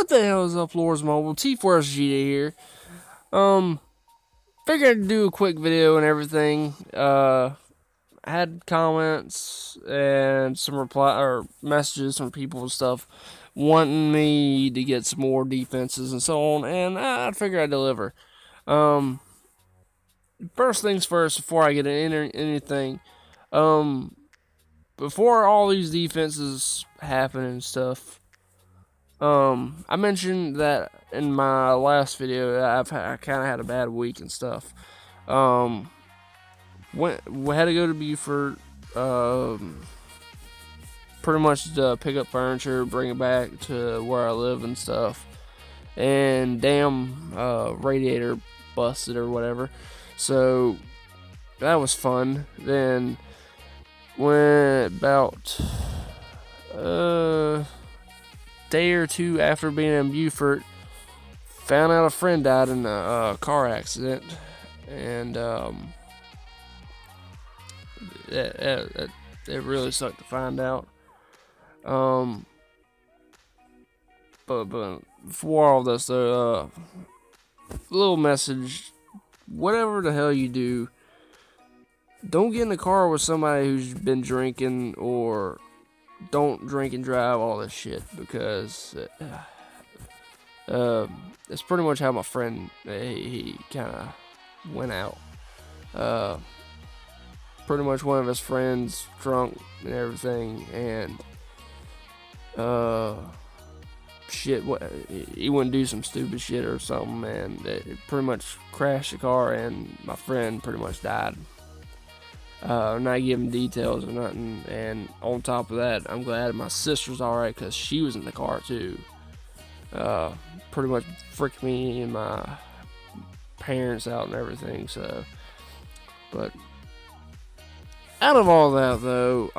What the hell is up, Lords Mobile? T4SGD here. Figured I'd do a quick video and everything. I had comments and some reply or messages from people and stuff wanting me to get some more defenses and so on, and I figured I'd deliver. First things first, before I get into anything, before all these defenses happen and stuff, I mentioned that in my last video that I kind of had a bad week and stuff. We had to go to Buford, pretty much to pick up furniture, bring it back to where I live and stuff. And damn, radiator busted or whatever. So that was fun. Then went about day or two after being in Buford, found out a friend died in a car accident, and it really sucked to find out. But before all this, though, little message: whatever the hell you do, don't get in the car with somebody who's been drinking, or don't drink and drive, all this shit, because it's pretty much how my friend, he kind of went out. Pretty much one of his friends drunk and everything, and he wouldn't do some stupid shit or something, and it pretty much crashed the car, and my friend pretty much died. Not giving details or nothing, and on top of that, I'm glad my sister's alright, because she was in the car too. Pretty much freaked me and my parents out and everything. So, but out of all that, though,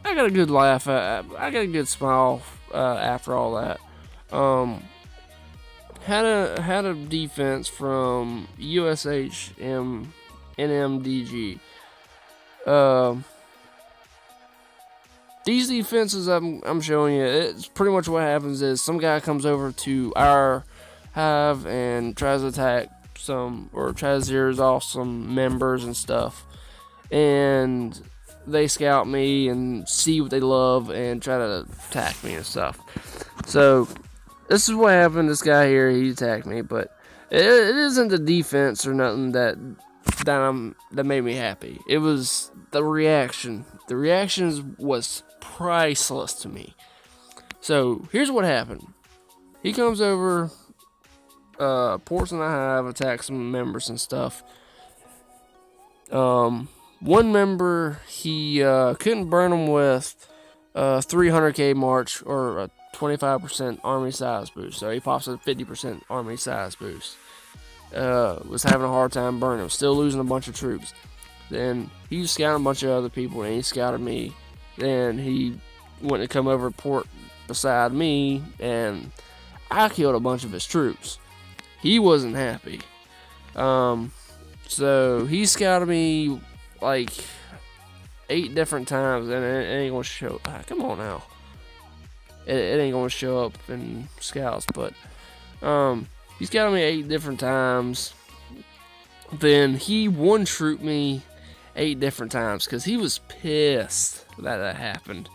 I got a good laugh. I got a good smile after all that. Had a defense from USH NMDG. These defenses I'm showing you, it's pretty much what happens is some guy comes over to our hive and tries to attack tries to zeros off some members and stuff, and they scout me and see what they love and try to attack me and stuff. So this is what happened. This guy here, he attacked me, but it isn't the defense or nothing that made me happy. It was the reaction. The reaction was priceless to me. So here's what happened. He comes over, ports in the hive, attacks some members and stuff. One member, he couldn't burn him with 300k march or a 25% army size boost. So he pops a 50% army size boost. Was having a hard time burning. Was still losing a bunch of troops. Then he was scouting a bunch of other people, and he scouted me. Then he went to come over port beside me, and I killed a bunch of his troops. He wasn't happy. So he scouted me like 8 different times, and it ain't gonna show. Come on now. It ain't gonna show up in scouts, but he scouted me 8 different times. Then he one-trooped me 8 different times because he was pissed that happened.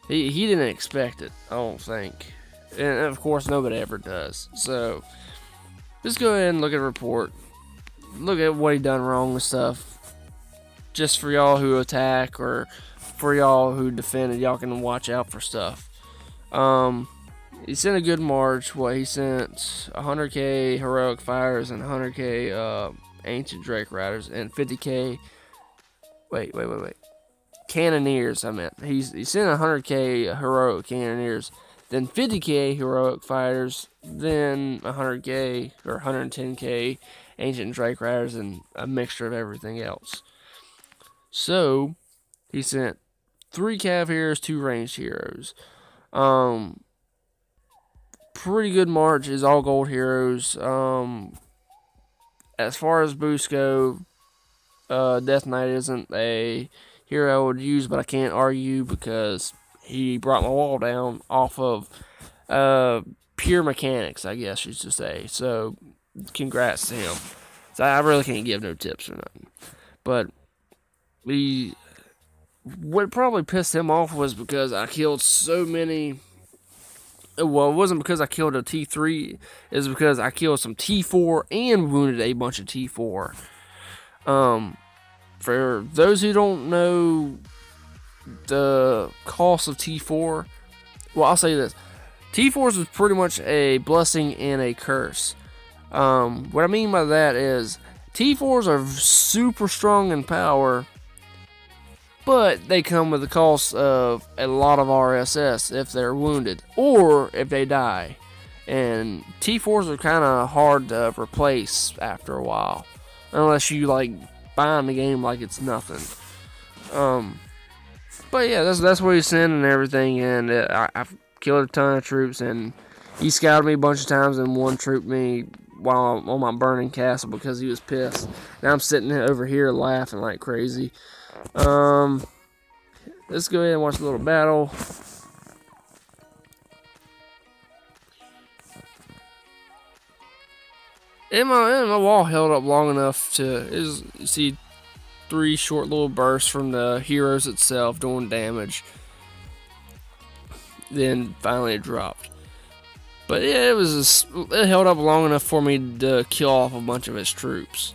He didn't expect it, I don't think. And of course, nobody ever does. So just go ahead and look at the report. Look at what he done wrong and stuff. Just for y'all who attack or for y'all who defended, y'all can watch out for stuff. He sent a good march. He sent 100k heroic fires and 100k ancient Drake riders and 50k. Wait. Cannoneers. I meant he sent 100k heroic cannoneers, then 50k heroic fighters, then 100k or 110k ancient Drake riders, and a mixture of everything else. So he sent 3 cav heroes, 2 ranged heroes. Pretty good march. Is all gold heroes. As far as boosts go, Death Knight isn't a hero I would use, but I can't argue because he brought my wall down off of uh, pure mechanics, I guess you should say. So, congrats to him. So I really can't give no tips or nothing. But what probably pissed him off was because I killed so many. Well, it wasn't because I killed a T3. It was because I killed some T4 and wounded a bunch of T4. For those who don't know the cost of T4, well, I'll say this. T4s is pretty much a blessing and a curse. What I mean by that is T4s are super strong in power, but they come with the cost of a lot of RSS if they're wounded or if they die. And T4s are kind of hard to replace after a while, unless you like bind the game like it's nothing. But yeah, that's what he's sent and everything. And I've killed a ton of troops, and he scouted me a bunch of times and one trooped me while I'm on my burning castle because he was pissed. Now I'm sitting over here laughing like crazy. Let's go ahead and watch a little battle. And my wall held up long enough to, you see 3 short little bursts from the heroes itself doing damage. Then finally it dropped. But yeah, it held up long enough for me to kill off a bunch of his troops.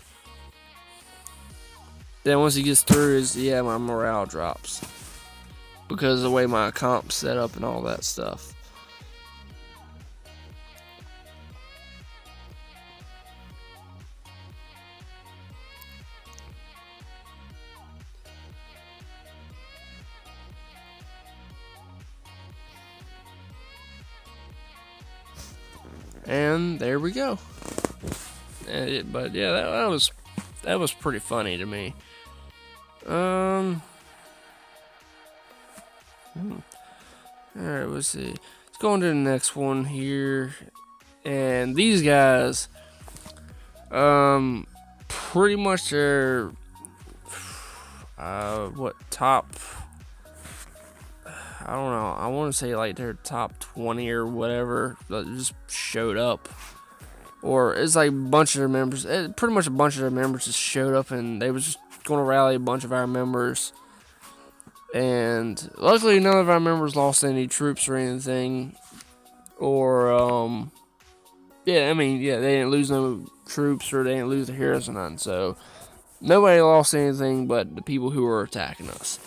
Then once he gets through, my morale drops because of the way my comp's set up and all that stuff. And there we go. But yeah, that was pretty funny to me. Alright, let's see. Let's go on to the next one here. And these guys, pretty much are, top, I don't know, I want to say like they're top 20 or whatever that just showed up. Or it's like a bunch of their members, pretty much a bunch of their members just showed up and they was just going to rally a bunch of our members. And luckily none of our members lost any troops or anything. Or, they didn't lose no troops or they didn't lose the heroes or nothing. So nobody lost anything but the people who were attacking us.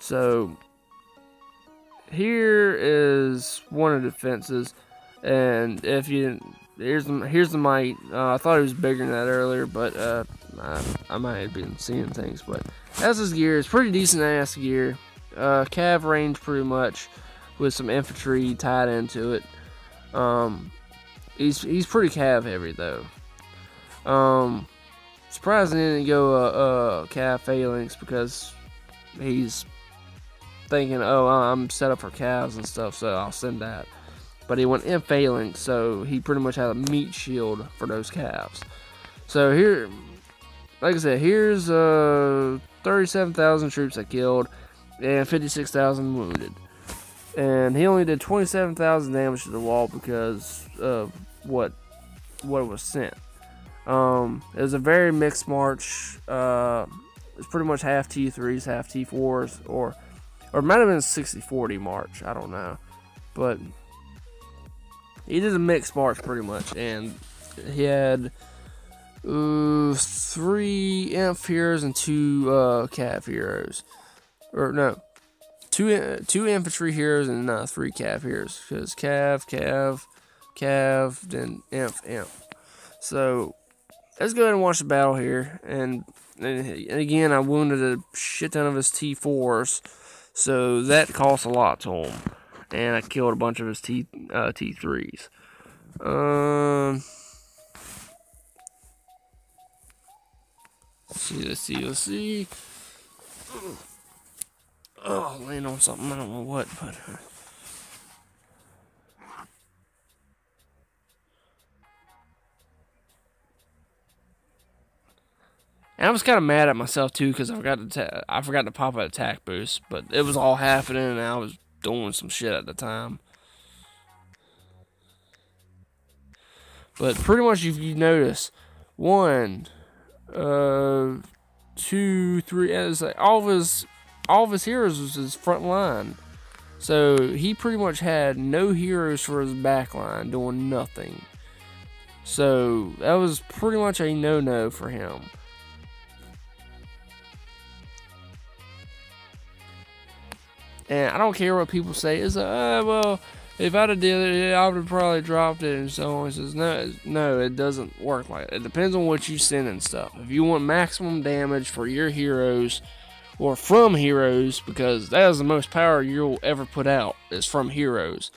So here is one of the defenses, and if you didn't, here's the might. I thought it was bigger than that earlier, but I might have been seeing things. But that's his gear. It's pretty decent ass gear. Cav range pretty much, with some infantry tied into it. He's pretty cav heavy though. Surprised he didn't go cav phalanx because he's thinking, oh, I'm set up for calves and stuff, so I'll send that. But he went in phalanx, so he pretty much had a meat shield for those calves. So here, like I said, here's 37,000 troops I killed and 56,000 wounded. And he only did 27,000 damage to the wall because of what was sent. It was a very mixed march. It's pretty much half T3s, half T4s, or it might have been a 60-40 march, I don't know. But he did a mixed march pretty much, and he had 3 imp heroes and 2 cav heroes. Or no, 2 infantry heroes and 3 cav heroes. Because cav, then imp. So let's go ahead and watch the battle here. And again, I wounded a shit ton of his T4s. So that cost a lot to him. And I killed a bunch of his T3s. Let's see. Oh, land on something, I don't know what, but and I was kind of mad at myself too because I forgot to pop an attack boost, but it was all happening and I was doing some shit at the time. But pretty much, if you notice, 1, 2, 3, it's like all of his heroes was his front line. So he pretty much had no heroes for his back line, doing nothing. So that was pretty much a no-no for him. And I don't care what people say. It's like, well, if I'd have did it, I would have probably dropped it and so on. He says, no, it doesn't work like that. It depends on what you send and stuff. If you want maximum damage for your heroes, or from heroes, because that is the most power you'll ever put out, is from heroes.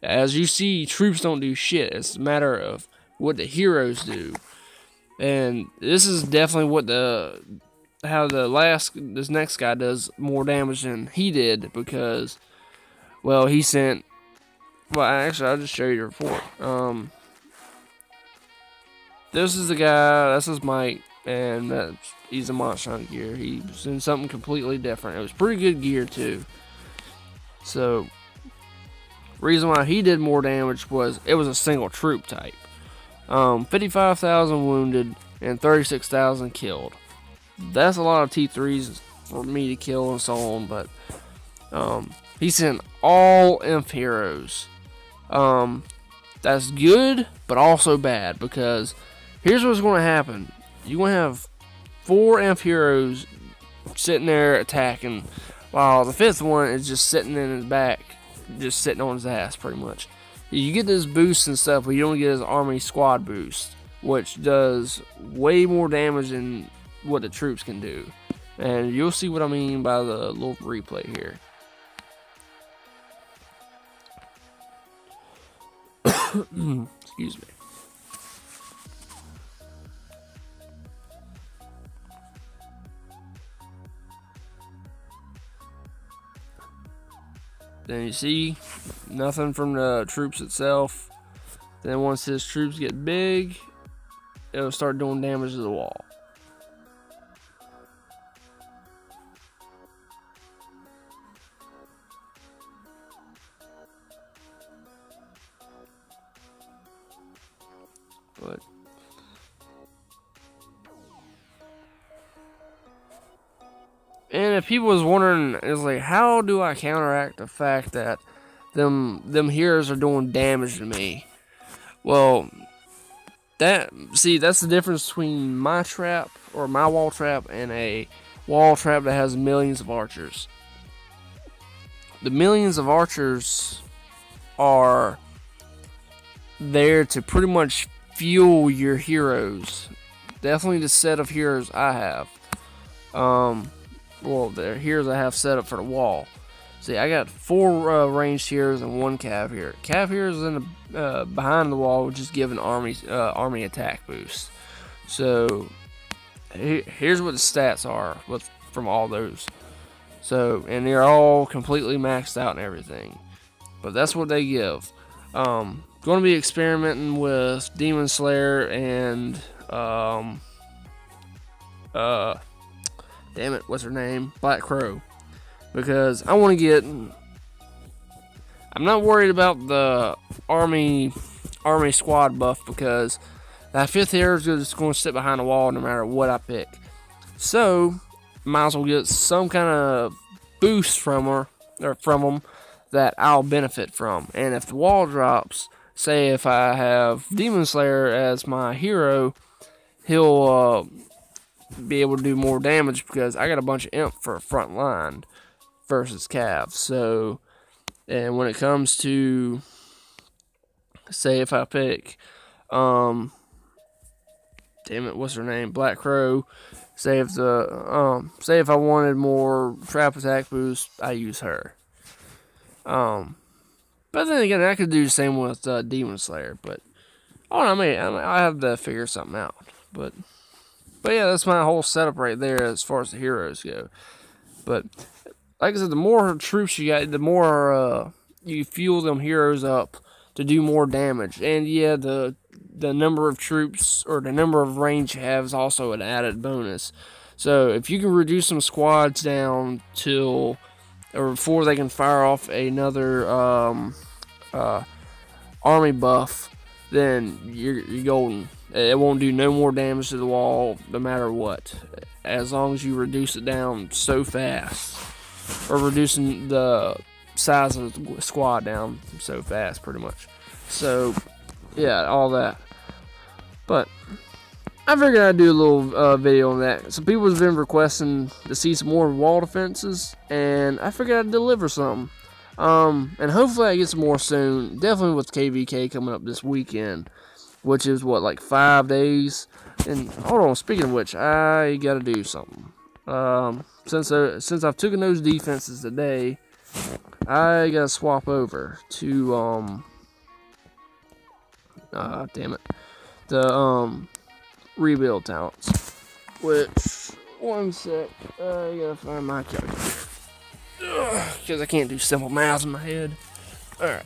As you see, troops don't do shit. It's a matter of what the heroes do. And this is definitely what this next guy does more damage than he did, because, well, he sent, well, actually, I'll just show you the report. This is the guy, that's his Mike, and he's a monster hunter gear. He was in something completely different. It was pretty good gear, too. So, reason why he did more damage was it was a single troop type. 55,000 wounded and 36,000 killed. That's a lot of T3s for me to kill and so on, but he sent all imp heroes. That's good, but also bad, because here's what's going to happen. You're going to have 4 imp heroes sitting there attacking, while the 5th one is just sitting in his back, just sitting on his ass, pretty much. You get this boost and stuff, but you don't get his army squad boost, which does way more damage than what the troops can do. And you'll see what I mean by the little replay here. Excuse me. Then you see nothing from the troops itself. Then once his troops get big, it'll start doing damage to the wall. But and if people was wondering, it's like, how do I counteract the fact that them heroes are doing damage to me? Well, that's the difference between my trap, or my wall trap, and a wall trap that has millions of archers. The millions of archers are there to pretty much fuel your heroes. Definitely the set of heroes I have. Well, the heroes I have set up for the wall. See, I got 4 ranged heroes and 1 cav hero. Cav heroes in the behind the wall, which is giving army attack boost. So here's what the stats are from all those. So, and they're all completely maxed out and everything. But that's what they give. Going to be experimenting with Demon Slayer and damn it, what's her name? Black Crow. Because I want to get, I'm not worried about the army squad buff, because that 5th hero is just going to sit behind the wall no matter what I pick. So, might as well get some kind of boost from them that I'll benefit from. And if the wall drops, say if I have Demon Slayer as my hero, he'll be able to do more damage, because I got a bunch of imp for a front line versus cav. So, and when it comes to, say if I pick damn it, what's her name? Black Crow. Say if I wanted more trap attack boost, I use her. But then again, I could do the same with Demon Slayer. But I don't know, I have to figure something out. But yeah, that's my whole setup right there as far as the heroes go. But like I said, the more troops you got, the more you fuel them heroes up to do more damage. And yeah, the number of troops, or the number of range you have, is also an added bonus. So if you can reduce some squads down till, or before they can fire off another army buff, then you're golden. It won't do no more damage to the wall, no matter what, as long as you reduce it down so fast, or reducing the size of the squad down so fast, pretty much. So, yeah, all that. But I figured I'd do a little video on that. Some people have been requesting to see some more wall defenses, and I figured I'd deliver some. And hopefully I get some more soon. Definitely with KVK coming up this weekend, which is what, like 5 days. And hold on, speaking of which, I gotta do something. Since I've taken those defenses today, I gotta swap over to damn it, the rebuild talents. Which, one sec, I gotta find my calculator. Because I can't do simple math in my head. Alright.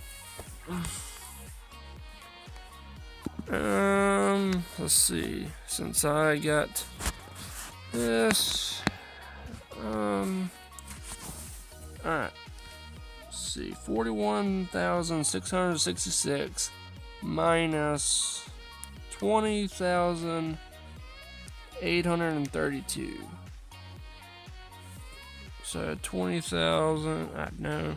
Let's see. Since I got this, alright. Let's see. 41,666 minus 20,832. So 20,000, no,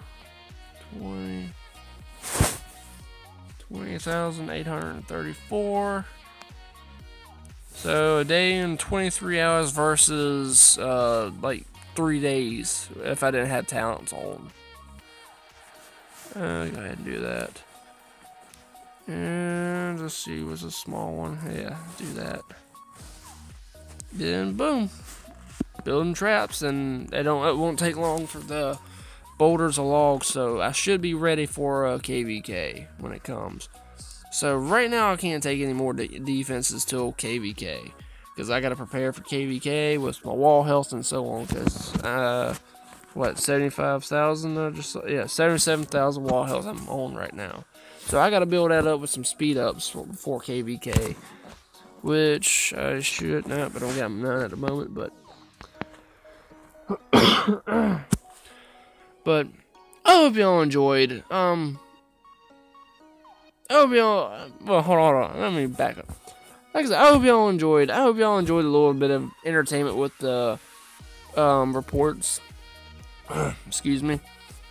20,834. So a day and 23 hours versus like 3 days if I didn't have talents on. Go ahead and do that. And let's see, what's a small one? Yeah, do that. Then boom. Building traps, and it won't take long for the boulders or logs, so I should be ready for KVK when it comes. So right now I can't take any more defenses till KVK, because I got to prepare for KVK with my wall health and so on, because what, 75,000, just, yeah, 77,000 wall health I'm on right now. So I got to build that up with some speed ups before KVK, which I should not, but I don't got none at the moment. But I hope y'all enjoyed. I hope y'all. Well, hold on. Let me back up. Like I said, I hope y'all enjoyed. I hope y'all enjoyed a little bit of entertainment with the reports. Excuse me.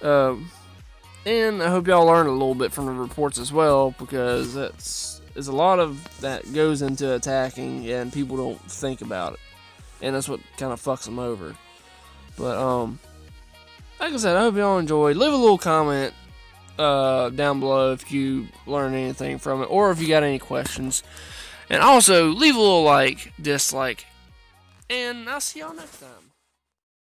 And I hope y'all learned a little bit from the reports as well, because there's a lot of that goes into attacking, and people don't think about it, and that's what kind of fucks them over. But like I said, I hope y'all enjoyed. Leave a little comment down below if you learned anything from it, or if you got any questions. And also, leave a little like, dislike, and I'll see y'all next time.